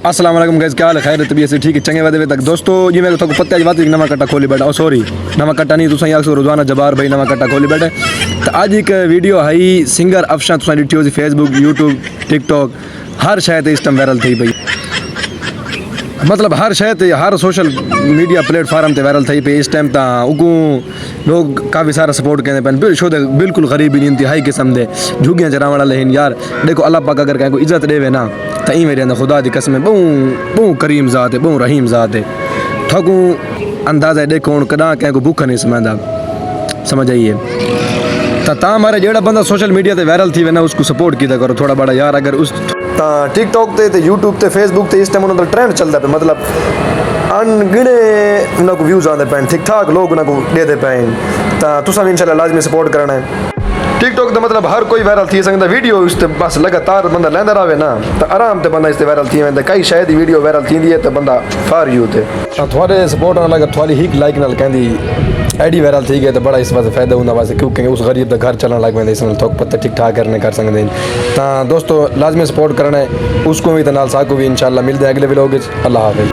अस्सलाम वालेकुम गाइस, क्या हाल है? खैर तबीयत से ठीक है? चंगे वादे तक दोस्तों जी मेरे तो पत्ते आज बात नवा कट्टा खोली बैठा। सॉरी नवा कट्टा नहीं, तुम आखो रोजाना जबार भाई नवा कट्टा खोली बैठे। तो आज एक वीडियो है सिंगर अफशान तुम डिठी हो फेसबुक यूट्यूब टिकटॉक हर शायद इस टाइम वायरल थी भाई, मतलब हर शायद हर सोशल मीडिया प्लेटफार्म ते वायरल थी पे इस टाइम ता उगू लोग काफ़ी सारा सपोर्ट कहते पे शो बिल्कुल गरीब ही नहीं हाई किस्म दे झुगियाँ चराव वाला लेकिन यार देखो अल्लाह पाक अगर कहीं को इज्जत देवे ना तो ई मेरे अंदर खुदा दी कसम बहु करीम ज़ात है, बहु रहीम ज़ात है। थकू अंदाज़ा देखो कदा कहीं को भूखा नहीं समझदा, समझ आइए। तो हमारे जेड़ा बंदा सोशल मीडिया ते वायरल थी वे ना उसको सपोर्ट किया करो थोड़ा बड़ा यार। अगर उस टिकटॉक ते यूट्यूब ते फेसबुक ते इस टाइम उन्होंने ट्रेंड चलता पे, मतलब अनगिने उनको व्यूज़ आते पे, ठीक ठाक लोग उनको देते पे, तो तुसा भी इंशाल्लाह लाजमी सपोर्ट करना है। टिकटॉक तो मतलब हर कोई वायरल थी सकता वीडियो उस बस लगातार बंदा लेंदा रहे ना तो आराम से बंदा इस वायरल थी वेंदा। कई शायद वीडियो वायरल थी है तो बंदा फार यू थे थोड़े सपोर्ट ना लगा थोड़ी ही लाइक नाल कहती आईडी वायरल थी गई तो बड़ा इस वास्ते फायदा होंगे वास्ते क्योंकि उस गरीब का घर चलने लग पैंदा इस थोक पत्ते ठीक ठाक करने कर सकते हैं। तो दोस्तों लाजमी सपोर्ट करना है उसको भी तो नाल साकू भी इंशाल्लाह मिलते हैं अगले व्लॉग। अल्लाह हाफिज़।